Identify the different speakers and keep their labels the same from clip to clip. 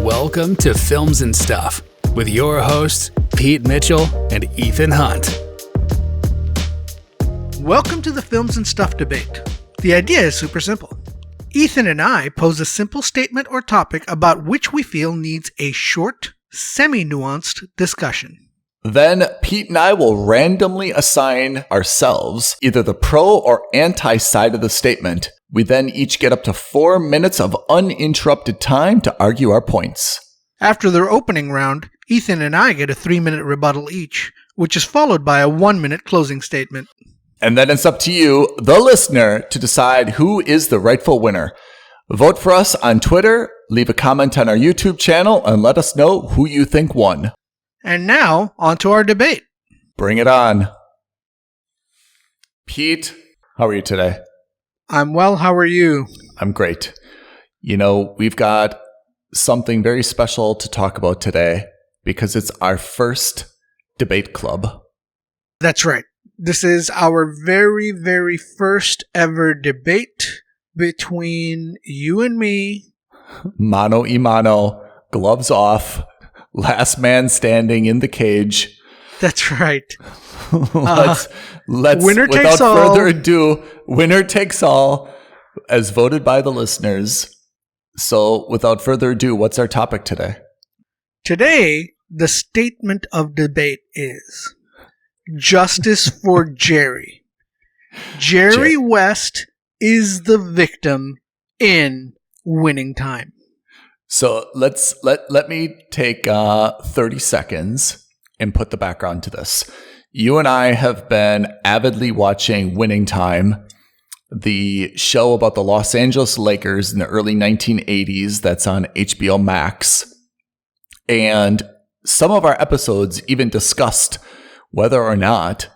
Speaker 1: Welcome to Films and Stuff with your hosts, Pete Mitchell and Ethan Hunt.
Speaker 2: Welcome to the Films and Stuff debate. The idea is super simple. Ethan and I pose a simple statement or topic about which we feel needs a short, semi-nuanced discussion.
Speaker 3: Then Pete and I will randomly assign ourselves either the pro or anti side of the statement. We then each get up to 4 minutes of uninterrupted time to argue our points.
Speaker 2: After their opening round, Ethan and I get a 3-minute rebuttal each, which is followed by a 1-minute closing statement.
Speaker 3: And then it's up to you, the listener, to decide who is the rightful winner. Vote for us on Twitter, leave a comment on our YouTube channel, and let us know who you think won.
Speaker 2: And now, on to our debate.
Speaker 3: Bring it on. Pete, how are you today?
Speaker 2: I'm well, how are you?
Speaker 3: I'm great. You know, we've got something very special to talk about today because it's our first debate club.
Speaker 2: That's right. This is our very, very first ever debate between you and me.
Speaker 3: Mano y mano, gloves off, last man standing in the cage.
Speaker 2: That's right.
Speaker 3: Let's
Speaker 2: winner
Speaker 3: without
Speaker 2: takes all.
Speaker 3: further ado, winner takes all as voted by the listeners. So without further ado, what's our topic today?
Speaker 2: Today, the statement of debate is justice for Jerry. Jerry West is the victim in Winning Time.
Speaker 3: So let me take 30 seconds and put the background to this. You and I have been avidly watching Winning Time, the show about the Los Angeles Lakers in the early 1980s that's on HBO Max. And some of our episodes even discussed whether or not,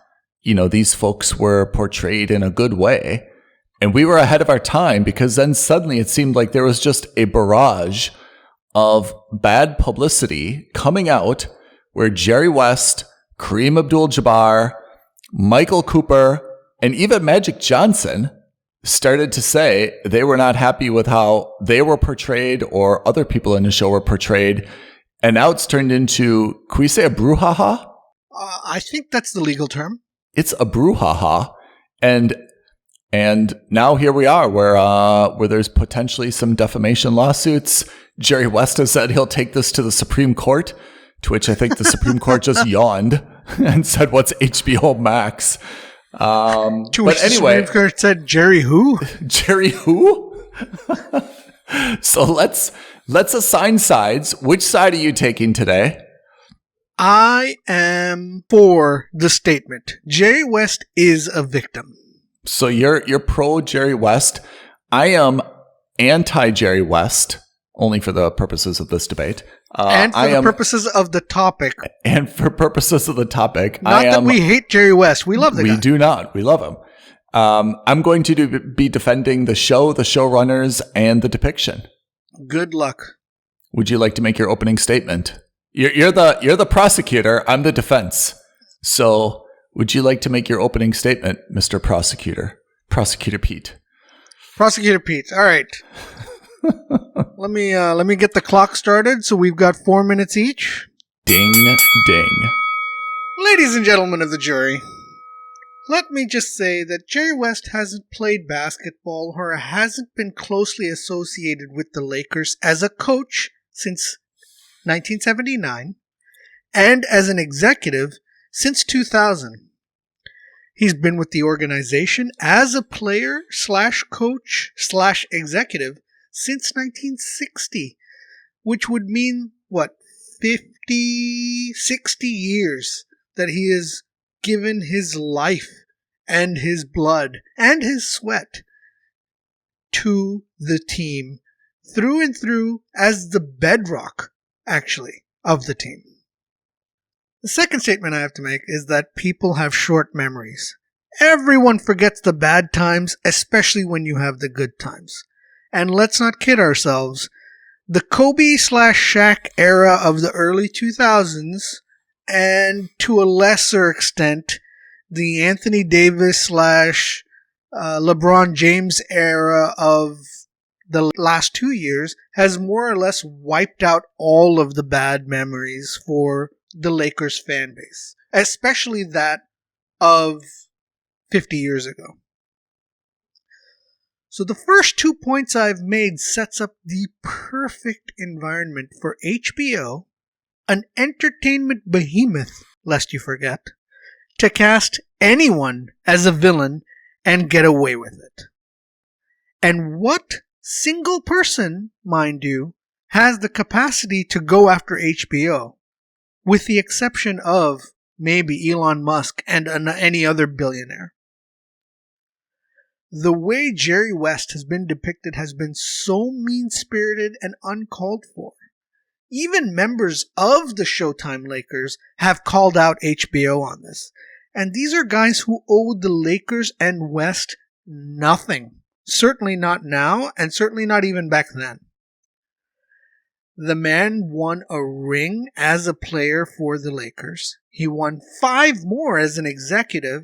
Speaker 3: these folks were portrayed in a good way. And we were ahead of our time because then suddenly it seemed like there was just a barrage of bad publicity coming out where Jerry West, Kareem Abdul-Jabbar, Michael Cooper, and even Magic Johnson started to say they were not happy with how they were portrayed or other people in the show were portrayed. And now it's turned into, can we say a brouhaha?
Speaker 2: I think that's the legal term.
Speaker 3: It's a brouhaha. And now here we are where there's potentially some defamation lawsuits. Jerry West has said he'll take this to the Supreme Court, to which I think the Supreme Court just yawned and said, what's HBO Max?
Speaker 2: To which the Supreme Court said, Jerry who?
Speaker 3: Jerry who? So let's assign sides. Which side are you taking today?
Speaker 2: I am for the statement. Jerry West is a victim.
Speaker 3: So you're pro Jerry West. I am anti Jerry West, only for the purposes of this debate.
Speaker 2: And for the purposes of the topic.
Speaker 3: And for purposes of the topic.
Speaker 2: Not that we hate Jerry West. We love the guy.
Speaker 3: We do not. We love him. I'm going to be defending the show, the showrunners, and the depiction.
Speaker 2: Good luck.
Speaker 3: Would you like to make your opening statement? You're the prosecutor. I'm the defense. So would you like to make your opening statement, Mr. Prosecutor? Prosecutor Pete.
Speaker 2: Prosecutor Pete. All right. Let me get the clock started. So we've got 4 minutes each.
Speaker 3: Ding, ding.
Speaker 2: Ladies and gentlemen of the jury, let me just say that Jerry West hasn't played basketball or hasn't been closely associated with the Lakers as a coach since 1979 and as an executive since 2000. He's been with the organization as a player / coach / executive since 1960, which would mean, 50, 60 years that he has given his life and his blood and his sweat to the team through and through as the bedrock, actually, of the team. The second statement I have to make is that people have short memories. Everyone forgets the bad times, especially when you have the good times. And let's not kid ourselves. The Kobe / Shaq era of the early 2000s, and to a lesser extent, the Anthony Davis / LeBron James era of the last 2 years has more or less wiped out all of the bad memories for the Lakers fan base, especially that of 50 years ago. So the first 2 points I've made sets up the perfect environment for HBO, an entertainment behemoth, lest you forget, to cast anyone as a villain and get away with it. And what single person, mind you, has the capacity to go after HBO, with the exception of maybe Elon Musk and any other billionaire? The way Jerry West has been depicted has been so mean-spirited and uncalled for. Even members of the Showtime Lakers have called out HBO on this. And these are guys who owe the Lakers and West nothing. Certainly not now, and certainly not even back then. The man won a ring as a player for the Lakers. He won 5 more as an executive.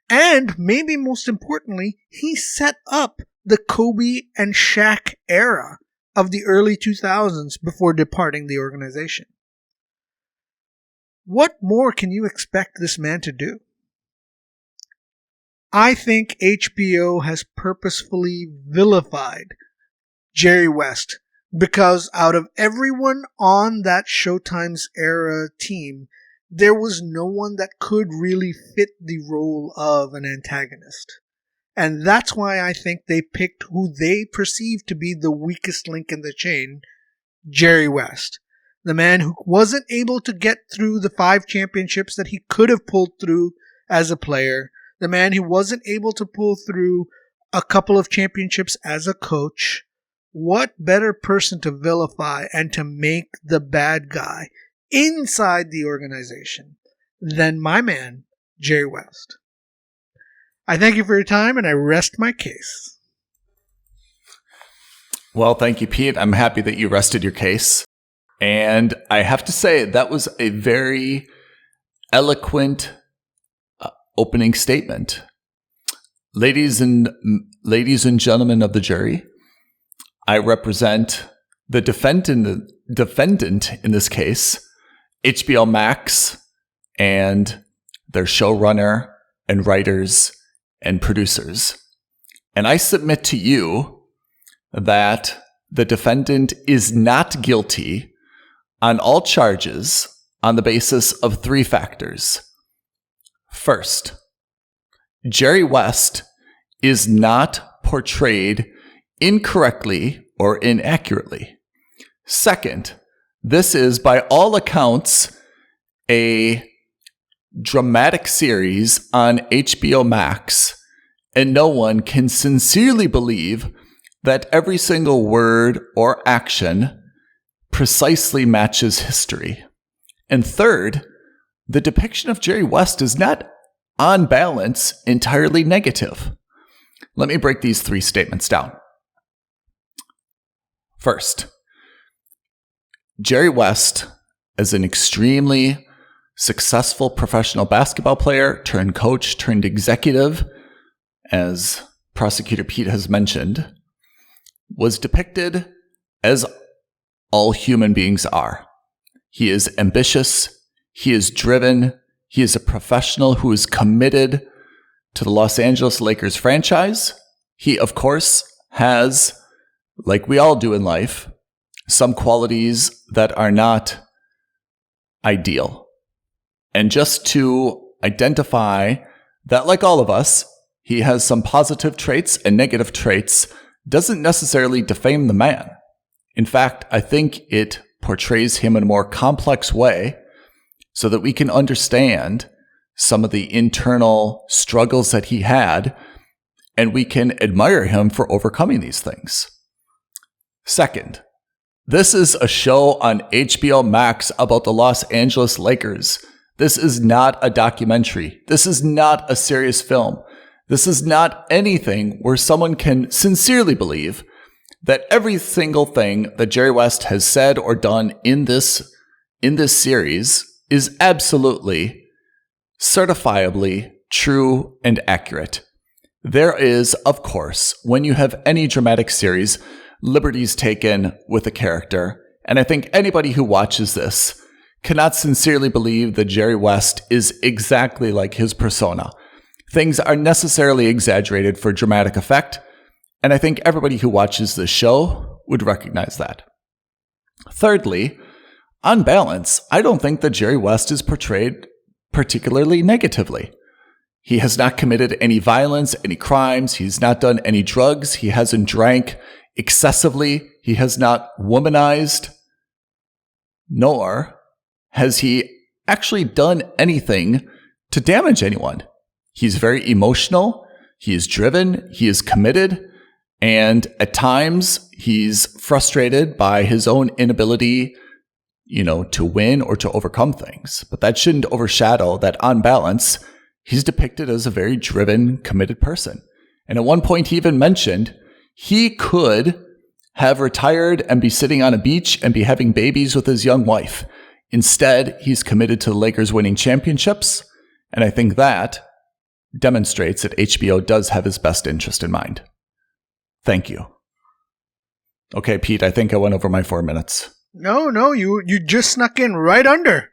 Speaker 2: And maybe most importantly, he set up the Kobe and Shaq era of the early 2000s before departing the organization. What more can you expect this man to do? I think HBO has purposefully vilified Jerry West because out of everyone on that Showtime's era team, there was no one that could really fit the role of an antagonist. And that's why I think they picked who they perceived to be the weakest link in the chain, Jerry West. The man who wasn't able to get through the 5 championships that he could have pulled through as a player. The man who wasn't able to pull through a couple of championships as a coach. What better person to vilify and to make the bad guy inside the organization than my man, Jerry West? I thank you for your time, and I rest my case.
Speaker 3: Well, thank you, Pete. I'm happy that you rested your case. And I have to say, that was a very eloquent opening statement. Ladies and gentlemen of the jury, I represent the defendant in this case, HBO Max, and their showrunner and writers and producers. And I submit to you that the defendant is not guilty on all charges on the basis of 3 factors. First, Jerry West is not portrayed incorrectly or inaccurately. Second, this is by all accounts a dramatic series on HBO Max, and no one can sincerely believe that every single word or action precisely matches history. And third, the depiction of Jerry West is not, on balance, entirely negative. Let me break these 3 statements down. First, Jerry West, as an extremely successful professional basketball player turned coach turned executive, as Prosecutor Pete has mentioned, was depicted as all human beings are. He is ambitious, he is driven, he is a professional who is committed to the Los Angeles Lakers franchise. He, of course, has, like we all do in life, some qualities that are not ideal. And just to identify that, like all of us, he has some positive traits and negative traits doesn't necessarily defame the man. In fact, I think it portrays him in a more complex way so that we can understand some of the internal struggles that he had, and we can admire him for overcoming these things. Second, this is a show on HBO Max about the Los Angeles Lakers. This is not a documentary. This is not a serious film. This is not anything where someone can sincerely believe that every single thing that Jerry West has said or done in this series is absolutely, certifiably true and accurate. There is, of course, when you have any dramatic series, liberties taken with a character. And I think anybody who watches this cannot sincerely believe that Jerry West is exactly like his persona. Things are necessarily exaggerated for dramatic effect, and I think everybody who watches this show would recognize that. Thirdly, on balance, I don't think that Jerry West is portrayed particularly negatively. He has not committed any violence, any crimes. He's not done any drugs. He hasn't drank excessively. He has not womanized, nor has he actually done anything to damage anyone. He's very emotional. He is driven. He is committed. And at times, he's frustrated by his own inability, to win or to overcome things. But that shouldn't overshadow that on balance, he's depicted as a very driven, committed person. And at one point, he even mentioned he could have retired and be sitting on a beach and be having babies with his young wife. Instead, he's committed to the Lakers winning championships. And I think that demonstrates that HBO does have his best interest in mind. Thank you. Okay, Pete, I think I went over my 4 minutes.
Speaker 2: No, you just snuck in right under.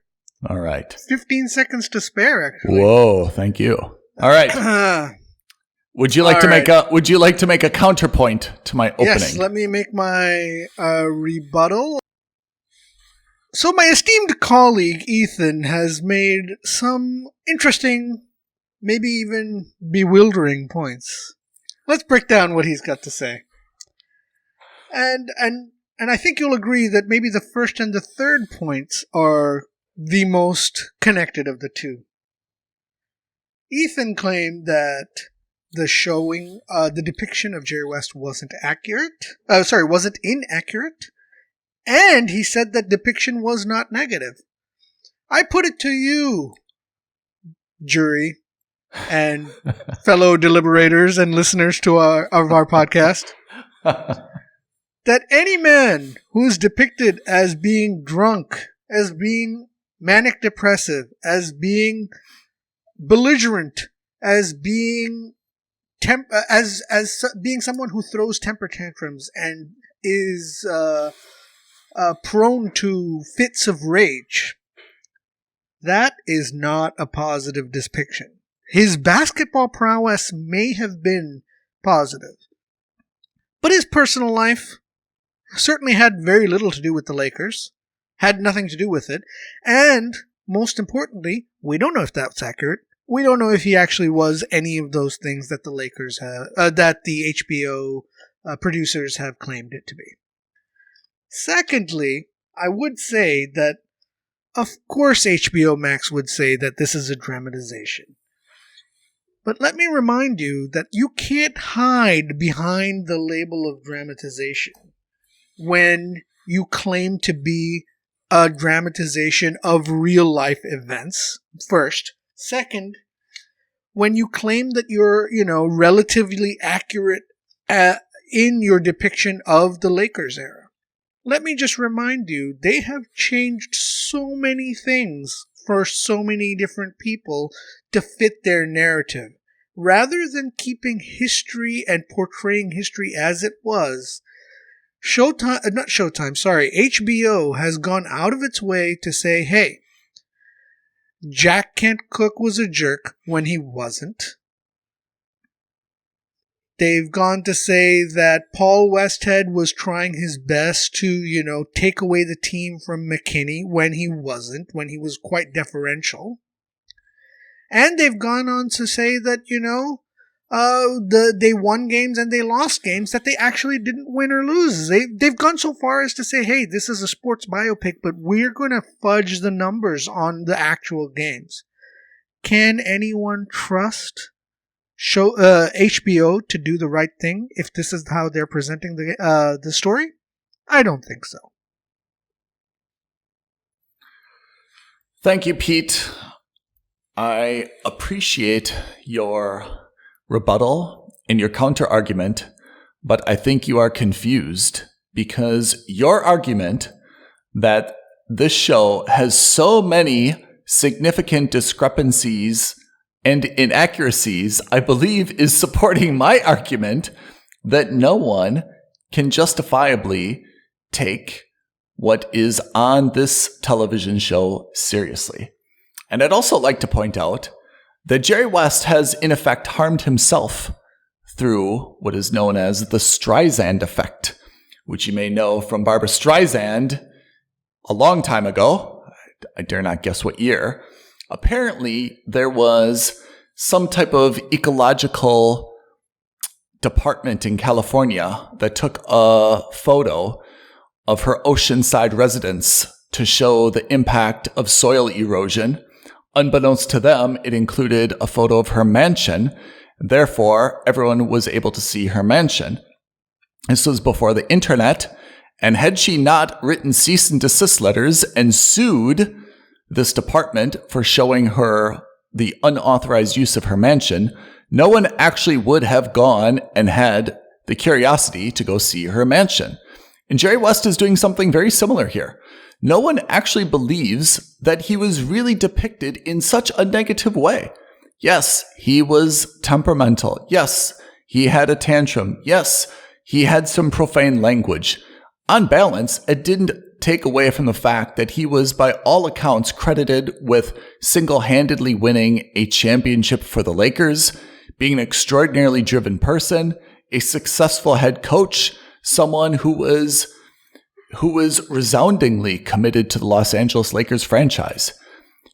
Speaker 3: All right.
Speaker 2: 15 seconds to spare, actually.
Speaker 3: Whoa, thank you. All right. Would you like to make a counterpoint to my opening?
Speaker 2: Yes, let me make my rebuttal. So my esteemed colleague Ethan has made some interesting, maybe even bewildering points. Let's break down what he's got to say. And I think you'll agree that maybe the first and the third points are the most connected of the two. Ethan claimed that the depiction of Jerry West wasn't inaccurate. And he said that depiction was not negative. I put it to you, jury, and fellow deliberators and listeners of our podcast, that any man who's depicted as being drunk, as being manic depressive, as being belligerent, as being being someone who throws temper tantrums and is prone to fits of rage, that is not a positive depiction. His basketball prowess may have been positive, but his personal life certainly had very little to do with the Lakers, had nothing to do with it, and most importantly, we don't know if that's accurate. We don't know if he actually was any of those things that the Lakers have, that the HBO producers have claimed it to be. Secondly, I would say that, of course, HBO Max would say that this is a dramatization. But let me remind you that you can't hide behind the label of dramatization when you claim to be a dramatization of real-life events, first. Second, when you claim that you're, relatively accurate in your depiction of the Lakers era. Let me just remind you, they have changed so many things for so many different people to fit their narrative. Rather than keeping history and portraying history as it was, HBO has gone out of its way to say, hey, Jack Kent Cooke was a jerk when he wasn't. They've gone to say that Paul Westhead was trying his best to, take away the team from McKinney when he wasn't, when he was quite deferential. And they've gone on to say that, they won games and they lost games that they actually didn't win or lose. They've gone so far as to say, hey, this is a sports biopic, but we're going to fudge the numbers on the actual games. Can anyone trust HBO to do the right thing if this is how they're presenting the story? I don't think so.
Speaker 3: Thank you, Pete. I appreciate your rebuttal and your counter-argument, but I think you are confused because your argument that this show has so many significant discrepancies and inaccuracies, I believe, is supporting my argument that no one can justifiably take what is on this television show seriously. And I'd also like to point out that Jerry West has in effect harmed himself through what is known as the Streisand effect, which you may know from Barbra Streisand a long time ago. I dare not guess what year. Apparently, there was some type of ecological department in California that took a photo of her oceanside residence to show the impact of soil erosion. Unbeknownst to them, it included a photo of her mansion. Therefore, everyone was able to see her mansion. This was before the internet, and had she not written cease and desist letters and sued this department for showing her the unauthorized use of her mansion, no one actually would have gone and had the curiosity to go see her mansion. And Jerry West is doing something very similar here. No one actually believes that he was really depicted in such a negative way. Yes, he was temperamental. Yes, he had a tantrum. Yes, he had some profane language. On balance, it didn't take away from the fact that he was, by all accounts, credited with single-handedly winning a championship for the Lakers, being an extraordinarily driven person, a successful head coach, someone who was resoundingly committed to the Los Angeles Lakers franchise.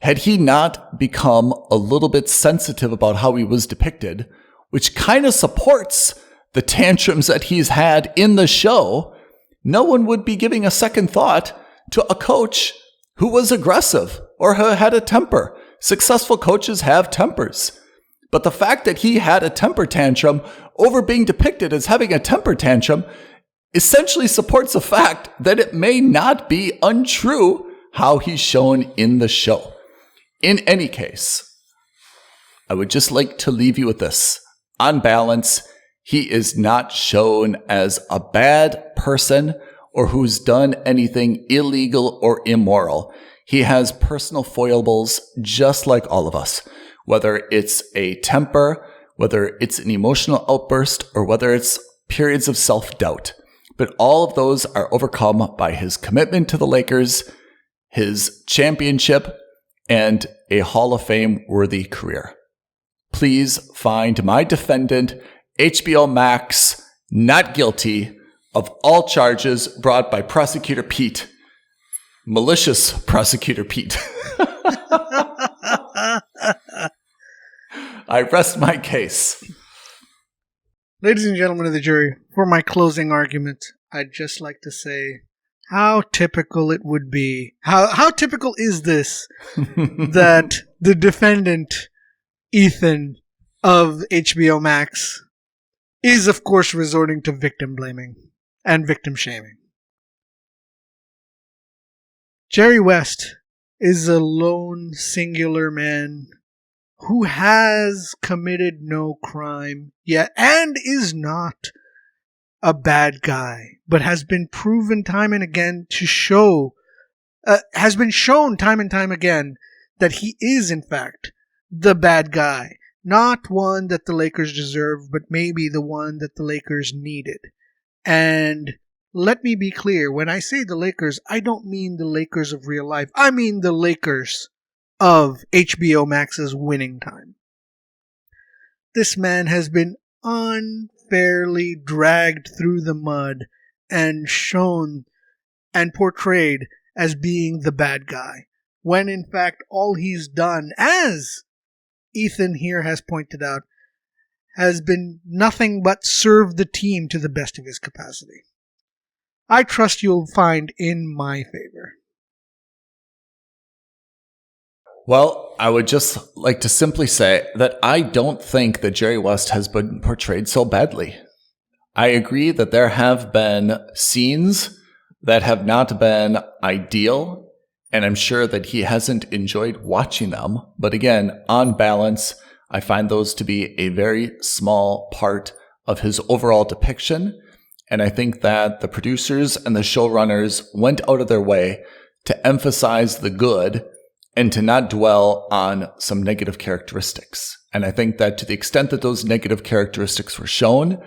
Speaker 3: Had he not become a little bit sensitive about how he was depicted, which kind of supports the tantrums that he's had in the show, no one would be giving a second thought to a coach who was aggressive or who had a temper. Successful coaches have tempers. But the fact that he had a temper tantrum over being depicted as having a temper tantrum essentially supports the fact that it may not be untrue how he's shown in the show. In any case, I would just like to leave you with this. On balance, he is not shown as a bad person or who's done anything illegal or immoral. He has personal foibles just like all of us, whether it's a temper, whether it's an emotional outburst, or whether it's periods of self-doubt. But all of those are overcome by his commitment to the Lakers, his championship, and a Hall of Fame worthy career. Please find my defendant, HBO Max, not guilty of all charges brought by Prosecutor Pete. Malicious Prosecutor Pete. I rest my case.
Speaker 2: Ladies and gentlemen of the jury, for my closing argument, I'd just like to say how typical it would be. How typical is this that the defendant, Ethan, of HBO Max, is of course resorting to victim blaming and victim shaming. Jerry West is a lone, singular man who has committed no crime yet and is not a bad guy, but has been proven time and again to show, has been shown time and time again that he is in fact the bad guy. Not one that the Lakers deserve, but maybe the one that the Lakers needed. And let me be clear, when I say the Lakers, I don't mean the Lakers of real life. I mean the Lakers of HBO Max's winning time. This man has been unfairly dragged through the mud and shown and portrayed as being the bad guy, when in fact all he's done, as Ethan here has pointed out, has been nothing but serve the team to the best of his capacity. I trust you'll find in my favor.
Speaker 3: Well, I would just like to simply say that I don't think that Jerry West has been portrayed so badly. I agree that there have been scenes that have not been ideal, and I'm sure that he hasn't enjoyed watching them. But again, on balance, I find those to be a very small part of his overall depiction. And I think that the producers and the showrunners went out of their way to emphasize the good and to not dwell on some negative characteristics. And I think that to the extent that those negative characteristics were shown,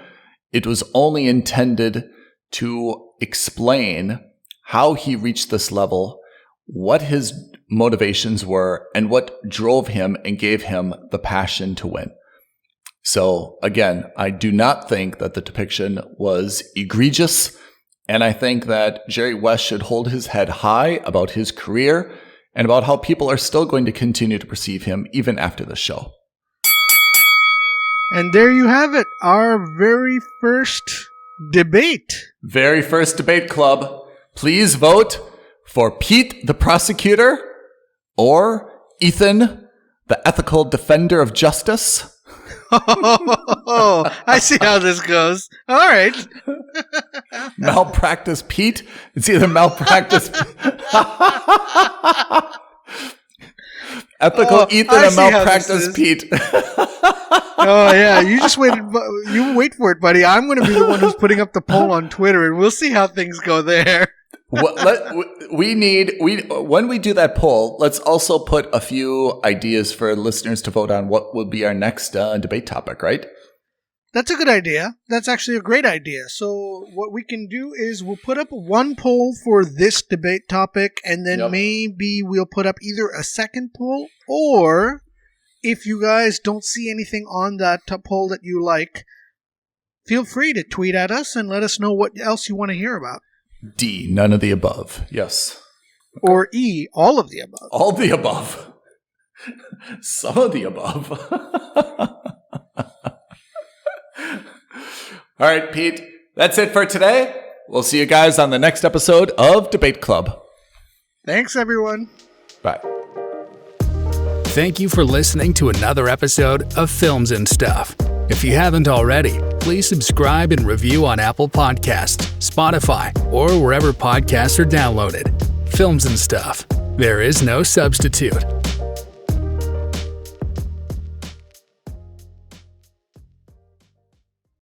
Speaker 3: it was only intended to explain how he reached this level, what his motivations were, and what drove him and gave him the passion to win. So again, I do not think that the depiction was egregious, and I think that Jerry West should hold his head high about his career and about how people are still going to continue to perceive him even after the show.
Speaker 2: And there you have it, our very first debate.
Speaker 3: Very first debate club. Please vote for Pete, the prosecutor, or Ethan, the ethical defender of justice.
Speaker 2: Oh, I see how this goes. All right.
Speaker 3: Malpractice Pete. It's either malpractice ethical Ethan and malpractice Pete.
Speaker 2: Oh yeah, you just wait. You wait for it, buddy. I'm going to be the one who's putting up the poll on Twitter, and we'll see how things go there.
Speaker 3: When we do that poll, let's also put a few ideas for listeners to vote on what will be our next debate topic, right?
Speaker 2: That's a good idea. That's actually a great idea. So what we can do is we'll put up one poll for this debate topic, and then maybe we'll put up either a second poll, or if you guys don't see anything on that poll that you like, feel free to tweet at us and let us know what else you want to hear about.
Speaker 3: D, none of the above. Yes.
Speaker 2: Or E, all of the above.
Speaker 3: All of the above. Some of the above. All right, Pete, that's it for today. We'll see you guys on the next episode of Debate Club.
Speaker 2: Thanks, everyone.
Speaker 3: Bye.
Speaker 1: Thank you for listening to another episode of Films and Stuff. If you haven't already, please subscribe and review on Apple Podcasts, Spotify, or wherever podcasts are downloaded. Films and Stuff. There is no substitute.